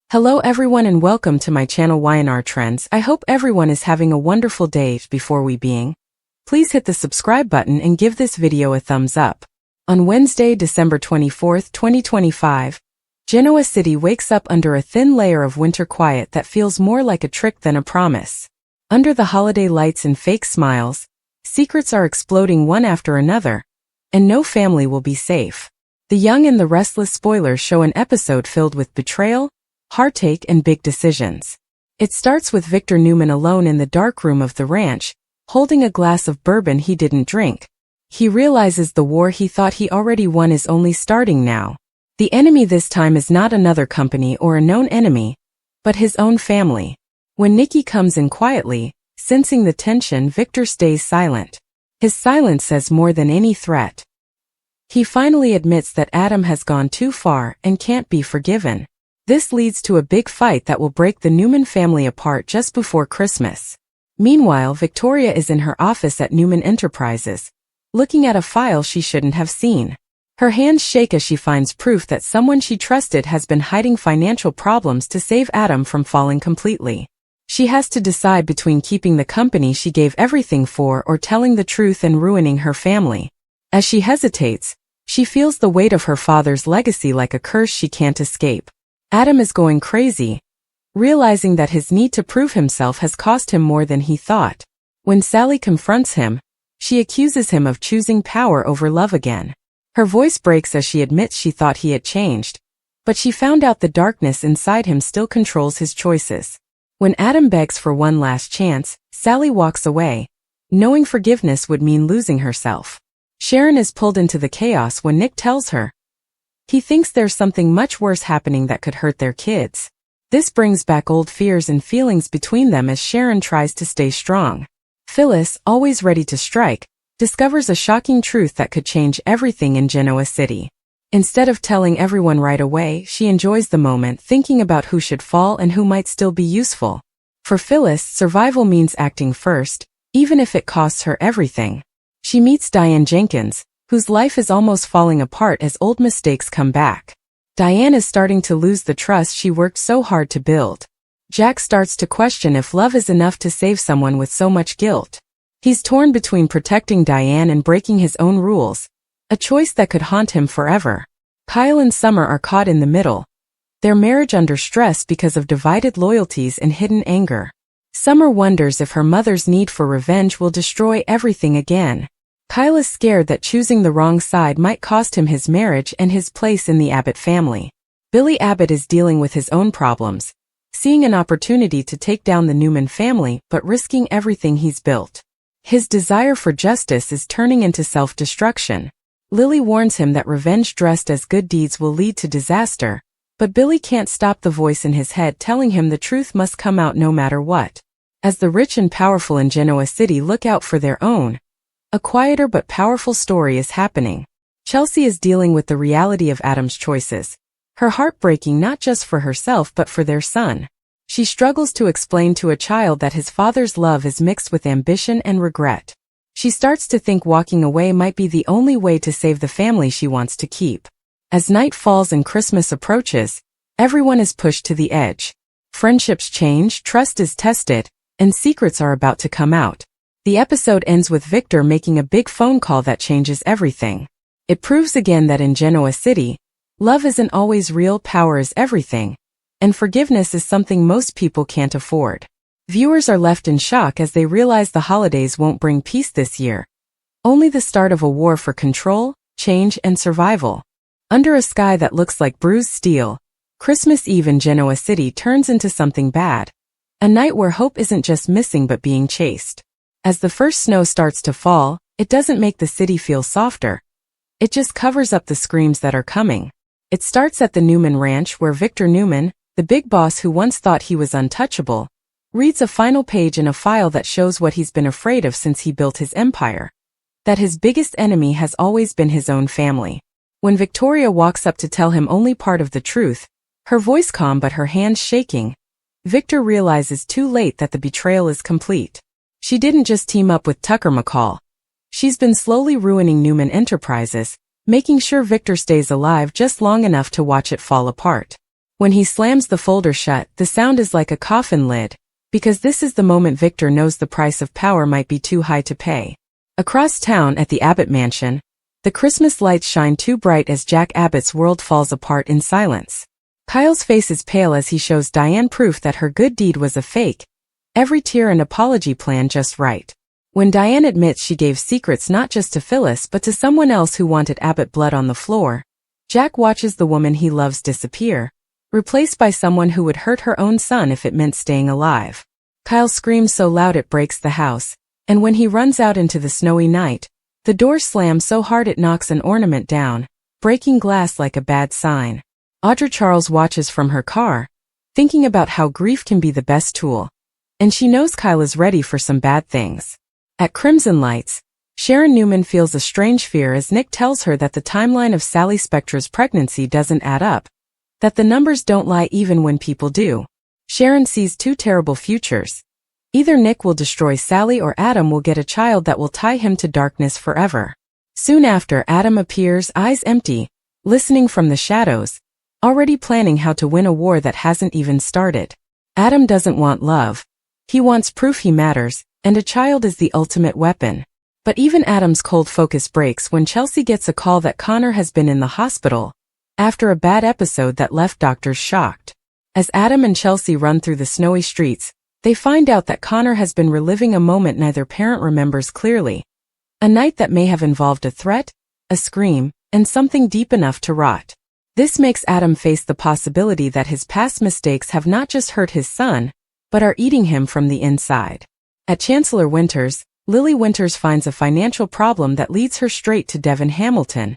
Hello everyone and welcome to my channel YNR Trends. I hope everyone is having a wonderful day. Before we begin, please hit the subscribe button and give this video a thumbs up. On Wednesday, December 24th, 2025, Genoa City wakes up under a thin layer of winter quiet that feels more like a trick than a promise. Under the holiday lights and fake smiles, secrets are exploding one after another, and no family will be safe. The Young and the Restless spoilers show an episode filled with betrayal, heartache and big decisions. It starts with Victor Newman alone in the dark room of the ranch, holding a glass of bourbon he didn't drink. He realizes the war he thought he already won is only starting now. The enemy this time is not another company or a known enemy, but his own family. When Nikki comes in quietly, sensing the tension, Victor stays silent. His silence says more than any threat. He finally admits that Adam has gone too far and can't be forgiven. This leads to a big fight that will break the Newman family apart just before Christmas. Meanwhile, Victoria is in her office at Newman Enterprises, looking at a file she shouldn't have seen. Her hands shake as she finds proof that someone she trusted has been hiding financial problems to save Adam from falling completely. She has to decide between keeping the company she gave everything for or telling the truth and ruining her family. As she hesitates, she feels the weight of her father's legacy like a curse she can't escape. Adam is going crazy, realizing that his need to prove himself has cost him more than he thought. When Sally confronts him, she accuses him of choosing power over love again. Her voice breaks as she admits she thought he had changed, but she found out the darkness inside him still controls his choices. When Adam begs for one last chance, Sally walks away, knowing forgiveness would mean losing herself. Sharon is pulled into the chaos when Nick tells her he thinks there's something much worse happening that could hurt their kids. This brings back old fears and feelings between them as Sharon tries to stay strong. Phyllis, always ready to strike, discovers a shocking truth that could change everything in Genoa City. Instead of telling everyone right away, she enjoys the moment, thinking about who should fall and who might still be useful. For Phyllis, survival means acting first, even if it costs her everything. She meets Diane, whose life is almost falling apart as old mistakes come back. Diane is starting to lose the trust she worked so hard to build. Jack starts to question if love is enough to save someone with so much guilt. He's torn between protecting Diane and breaking his own rules, a choice that could haunt him forever. Kyle and Summer are caught in the middle, their marriage under stress because of divided loyalties and hidden anger. Summer wonders if her mother's need for revenge will destroy everything again. Kyle is scared that choosing the wrong side might cost him his marriage and his place in the Abbott family. Billy Abbott is dealing with his own problems, seeing an opportunity to take down the Newman family but risking everything he's built. His desire for justice is turning into self-destruction. Lily warns him that revenge dressed as good deeds will lead to disaster, but Billy can't stop the voice in his head telling him the truth must come out no matter what. As the rich and powerful in Genoa City look out for their own, a quieter but powerful story is happening. Chelsea is dealing with the reality of Adam's choices, her heart breaking not just for herself but for their son. She struggles to explain to a child that his father's love is mixed with ambition and regret. She starts to think walking away might be the only way to save the family she wants to keep. As night falls and Christmas approaches, everyone is pushed to the edge. Friendships change, trust is tested, and secrets are about to come out. The episode ends with Victor making a big phone call that changes everything. It proves again that in Genoa City, love isn't always real, power is everything, and forgiveness is something most people can't afford. Viewers are left in shock as they realize the holidays won't bring peace this year. Only the start of a war for control, change, and survival. Under a sky that looks like bruised steel, Christmas Eve in Genoa City turns into something bad. A night where hope isn't just missing but being chased. As the first snow starts to fall, it doesn't make the city feel softer. It just covers up the screams that are coming. It starts at the Newman Ranch where Victor Newman, the big boss who once thought he was untouchable, reads a final page in a file that shows what he's been afraid of since he built his empire. That his biggest enemy has always been his own family. When Victoria walks up to tell him only part of the truth, her voice calm but her hands shaking, Victor realizes too late that the betrayal is complete. She didn't just team up with Tucker McCall. She's been slowly ruining Newman Enterprises, making sure Victor stays alive just long enough to watch it fall apart. When he slams the folder shut, the sound is like a coffin lid, because this is the moment Victor knows the price of power might be too high to pay. Across town at the Abbott mansion, the Christmas lights shine too bright as Jack Abbott's world falls apart in silence. Kyle's face is pale as he shows Diane proof that her good deed was a fake, every tear and apology planned just right. When Diane admits she gave secrets not just to Phyllis but to someone else who wanted Abbott blood on the floor, Jack watches the woman he loves disappear, replaced by someone who would hurt her own son if it meant staying alive. Kyle screams so loud it breaks the house, and when he runs out into the snowy night, the door slams so hard it knocks an ornament down, breaking glass like a bad sign. Audra Charles watches from her car, thinking about how grief can be the best tool, and she knows Kyle is ready for some bad things. At Crimson Lights, Sharon Newman feels a strange fear as Nick tells her that the timeline of Sally Spectra's pregnancy doesn't add up, that the numbers don't lie even when people do. Sharon sees two terrible futures. Either Nick will destroy Sally or Adam will get a child that will tie him to darkness forever. Soon after, Adam appears, eyes empty, listening from the shadows, already planning how to win a war that hasn't even started. Adam doesn't want love. He wants proof he matters, and a child is the ultimate weapon. But even Adam's cold focus breaks when Chelsea gets a call that Connor has been in the hospital, after a bad episode that left doctors shocked. As Adam and Chelsea run through the snowy streets, they find out that Connor has been reliving a moment neither parent remembers clearly. A night that may have involved a threat, a scream, and something deep enough to rot. This makes Adam face the possibility that his past mistakes have not just hurt his son, but are eating him from the inside. At Chancellor Winters, Lily Winters finds a financial problem that leads her straight to Devin Hamilton,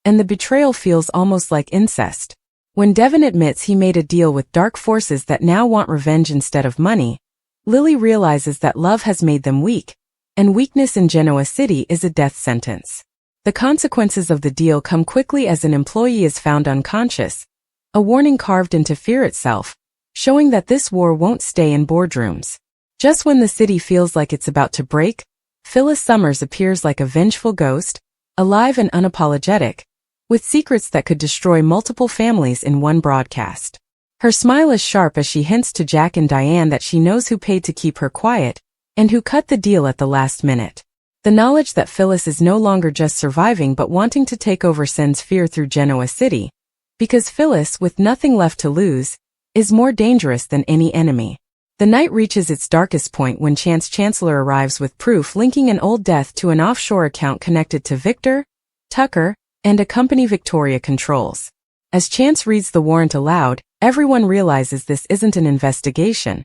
and the betrayal feels almost like incest. When Devin admits he made a deal with dark forces that now want revenge instead of money, Lily realizes that love has made them weak, and weakness in Genoa City is a death sentence. The consequences of the deal come quickly as an employee is found unconscious, a warning carved into fear itself, showing that this war won't stay in boardrooms. Just when the city feels like it's about to break, Phyllis Summers appears like a vengeful ghost, alive and unapologetic, with secrets that could destroy multiple families in one broadcast. Her smile is sharp as she hints to Jack and Diane that she knows who paid to keep her quiet, and who cut the deal at the last minute. The knowledge that Phyllis is no longer just surviving but wanting to take over sends fear through Genoa City, because Phyllis, with nothing left to lose, is more dangerous than any enemy. The night reaches its darkest point when Chance Chancellor arrives with proof linking an old death to an offshore account connected to Victor, Tucker, and a company Victoria controls. As Chance reads the warrant aloud, everyone realizes this isn't an investigation.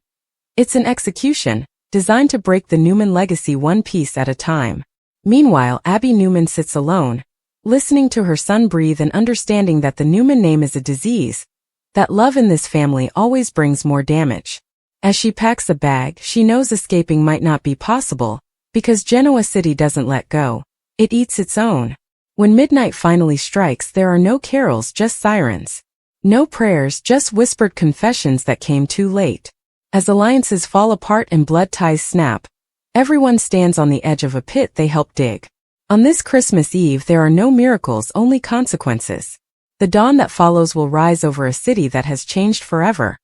It's an execution, designed to break the Newman legacy one piece at a time. Meanwhile, Abby Newman sits alone, listening to her son breathe and understanding that the Newman name is a disease, that love in this family always brings more damage. As she packs a bag, she knows escaping might not be possible, because Genoa City doesn't let go. It eats its own. When midnight finally strikes, there are no carols, just sirens. No prayers, just whispered confessions that came too late. As alliances fall apart and blood ties snap, everyone stands on the edge of a pit they helped dig. On this Christmas Eve, there are no miracles, only consequences. The dawn that follows will rise over a city that has changed forever.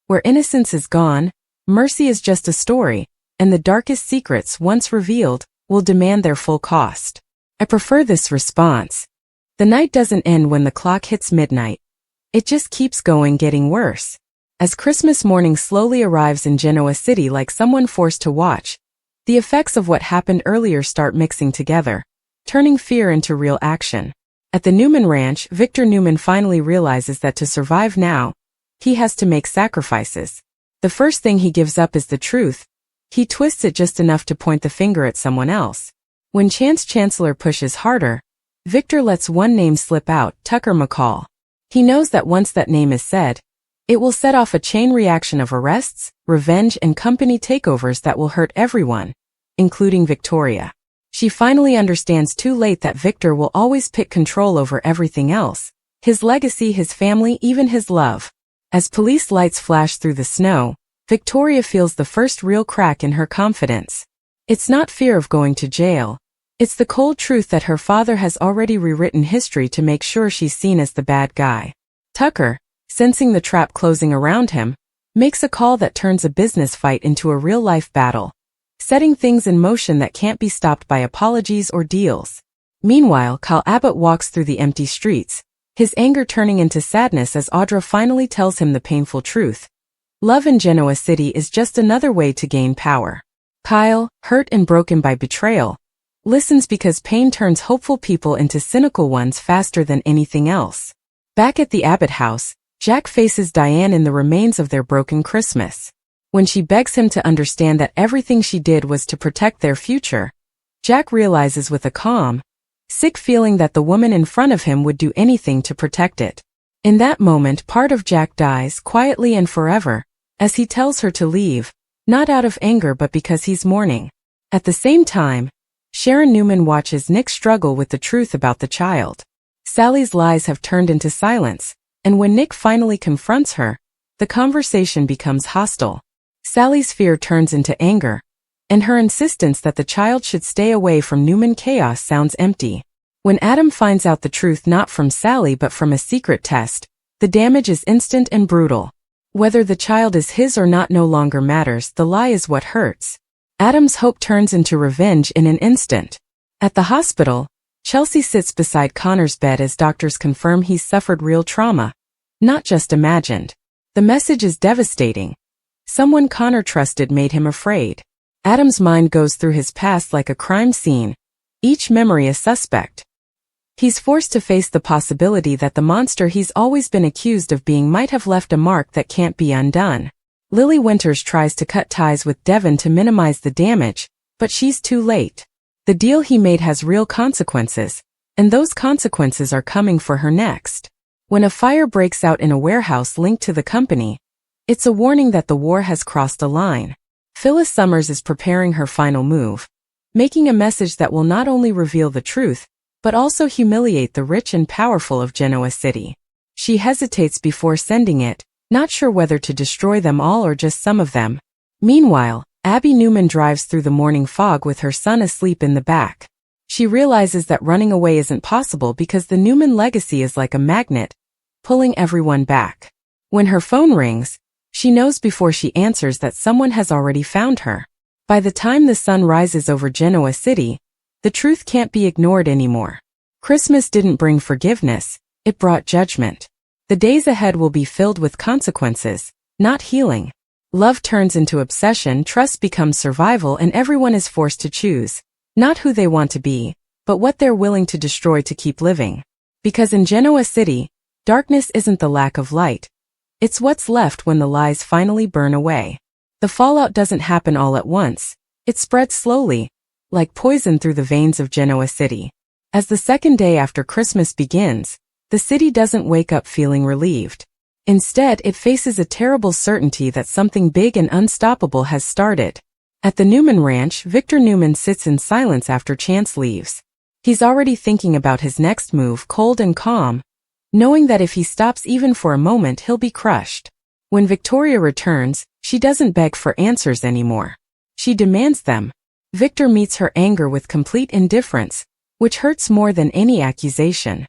Where innocence is gone, mercy is just a story, and the darkest secrets, once revealed, will demand their full cost. I prefer this response. The night doesn't end when the clock hits midnight. It just keeps going, getting worse. As Christmas morning slowly arrives in Genoa City like someone forced to watch, the effects of what happened earlier start mixing together, turning fear into real action. At the Newman Ranch, Victor Newman finally realizes that to survive now, he has to make sacrifices. The first thing he gives up is the truth. He twists it just enough to point the finger at someone else. When Chance Chancellor pushes harder, Victor lets one name slip out, Tucker McCall. He knows that once that name is said, it will set off a chain reaction of arrests, revenge, and company takeovers that will hurt everyone, including Victoria. She finally understands too late that Victor will always pick control over everything else, his legacy, his family, even his love. As police lights flash through the snow, Victoria feels the first real crack in her confidence. It's not fear of going to jail. It's the cold truth that her father has already rewritten history to make sure she's seen as the bad guy. Tucker, sensing the trap closing around him, makes a call that turns a business fight into a real-life battle, setting things in motion that can't be stopped by apologies or deals. Meanwhile, Abbott walks through the empty streets, his anger turning into sadness as Audra finally tells him the painful truth. Love in Genoa City is just another way to gain power. Kyle, hurt and broken by betrayal, listens because pain turns hopeful people into cynical ones faster than anything else. Back at the Abbott house, Jack faces Diane in the remains of their broken Christmas. When she begs him to understand that everything she did was to protect their future, Jack realizes with a calm, sick feeling that the woman in front of him would do anything to protect it. In that moment, part of Jack dies quietly and forever, as he tells her to leave, not out of anger but because he's mourning. At the same time, Sharon Newman watches Nick struggle with the truth about the child. Sally's lies have turned into silence, and when Nick finally confronts her, the conversation becomes hostile. Sally's fear turns into anger, and her insistence that the child should stay away from Newman chaos sounds empty. When Adam finds out the truth not from Sally but from a secret test, the damage is instant and brutal. Whether the child is his or not no longer matters, the lie is what hurts. Adam's hope turns into revenge in an instant. At the hospital, Chelsea sits beside Connor's bed as doctors confirm he's suffered real trauma, not just imagined. The message is devastating. Someone Connor trusted made him afraid. Adam's mind goes through his past like a crime scene, each memory a suspect. He's forced to face the possibility that the monster he's always been accused of being might have left a mark that can't be undone. Lily Winters tries to cut ties with Devon to minimize the damage, but she's too late. The deal he made has real consequences, and those consequences are coming for her next. When a fire breaks out in a warehouse linked to the company, it's a warning that the war has crossed a line. Phyllis Summers is preparing her final move, making a message that will not only reveal the truth, but also humiliate the rich and powerful of Genoa City. She hesitates before sending it, not sure whether to destroy them all or just some of them. Meanwhile, Abby Newman drives through the morning fog with her son asleep in the back. She realizes that running away isn't possible because the Newman legacy is like a magnet, pulling everyone back. When her phone rings, she knows before she answers that someone has already found her. By the time the sun rises over Genoa City, the truth can't be ignored anymore. Christmas didn't bring forgiveness, it brought judgment. The days ahead will be filled with consequences, not healing. Love turns into obsession, trust becomes survival, and everyone is forced to choose, not who they want to be, but what they're willing to destroy to keep living. Because in Genoa City, darkness isn't the lack of light. It's what's left when the lies finally burn away. The fallout doesn't happen all at once. It spreads slowly, like poison through the veins of Genoa City. As the second day after Christmas begins, the city doesn't wake up feeling relieved. Instead, it faces a terrible certainty that something big and unstoppable has started. At the Newman Ranch, Victor Newman sits in silence after Chance leaves. He's already thinking about his next move, cold and calm, knowing that if he stops even for a moment he'll be crushed. When Victoria returns, she doesn't beg for answers anymore. She demands them. Victor meets her anger with complete indifference, which hurts more than any accusation.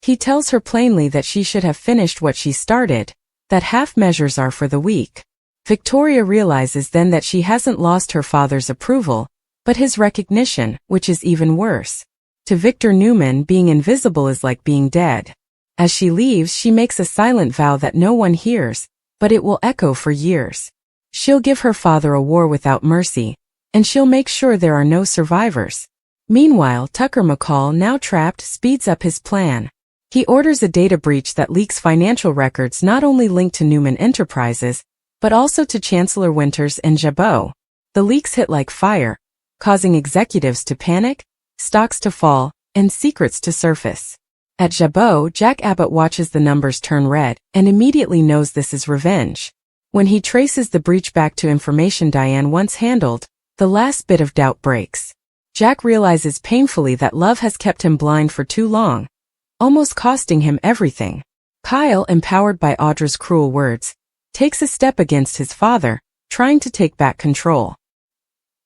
He tells her plainly that she should have finished what she started, that half measures are for the weak. Victoria realizes then that she hasn't lost her father's approval, but his recognition, which is even worse. To Victor Newman, being invisible is like being dead. As she leaves, she makes a silent vow that no one hears, but it will echo for years. She'll give her father a war without mercy, and she'll make sure there are no survivors. Meanwhile, Tucker McCall, now trapped, speeds up his plan. He orders a data breach that leaks financial records not only linked to Newman Enterprises, but also to Chancellor Winters and Jabot. The leaks hit like fire, causing executives to panic, stocks to fall, and secrets to surface. At Jabot, Jack Abbott watches the numbers turn red and immediately knows this is revenge. When he traces the breach back to information Diane once handled, the last bit of doubt breaks. Jack realizes painfully that love has kept him blind for too long, almost costing him everything. Kyle, empowered by Audra's cruel words, takes a step against his father, trying to take back control.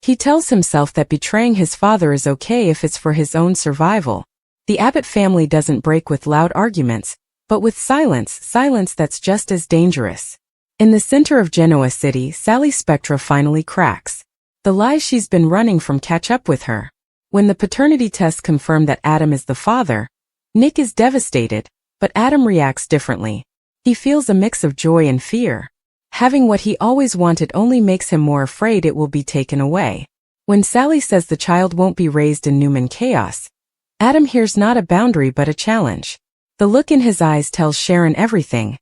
He tells himself that betraying his father is okay if it's for his own survival. The Abbott family doesn't break with loud arguments, but with silence that's just as dangerous. In the center of Genoa City, Sally's spectra finally cracks. The lies she's been running from catch up with her. When the paternity tests confirm that Adam is the father, Nick is devastated, but Adam reacts differently. He feels a mix of joy and fear. Having what he always wanted only makes him more afraid it will be taken away. When Sally says the child won't be raised in Newman chaos, Adam hears not a boundary but a challenge. The look in his eyes tells Sharon everything.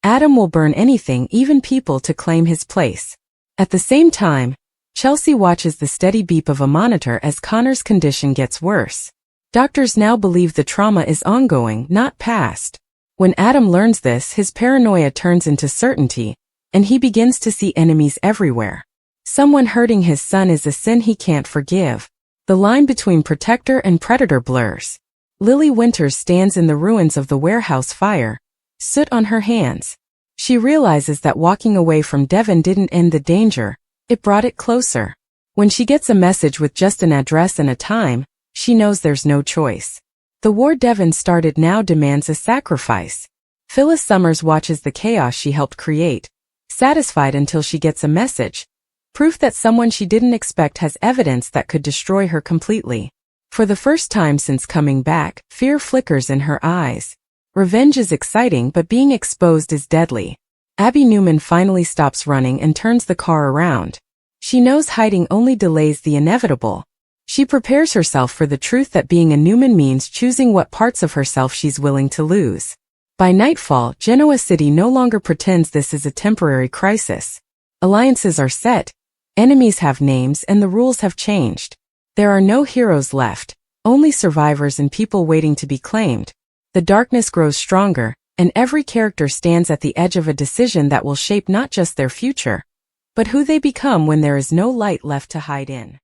Adam will burn anything, even people, to claim his place. At the same time, Chelsea watches the steady beep of a monitor as Connor's condition gets worse. Doctors now believe the trauma is ongoing, not past. When Adam learns this, his paranoia turns into certainty, and he begins to see enemies everywhere. Someone hurting his son is a sin he can't forgive. The line between protector and predator blurs. Lily Winters stands in the ruins of the warehouse fire, soot on her hands. She realizes that walking away from Devon didn't end the danger, it brought it closer. When she gets a message with just an address and a time, she knows there's no choice. The war Devon started now demands a sacrifice. Phyllis Summers watches the chaos she helped create, satisfied until she gets a message. Proof that someone she didn't expect has evidence that could destroy her completely. For the first time since coming back, fear flickers in her eyes. Revenge is exciting, but being exposed is deadly. Abby Newman finally stops running and turns the car around. She knows hiding only delays the inevitable. She prepares herself for the truth that being a Newman means choosing what parts of herself she's willing to lose. By nightfall, Genoa City no longer pretends this is a temporary crisis. Alliances are set, enemies have names, and the rules have changed. There are no heroes left, only survivors and people waiting to be claimed. The darkness grows stronger, and every character stands at the edge of a decision that will shape not just their future, but who they become when there is no light left to hide in.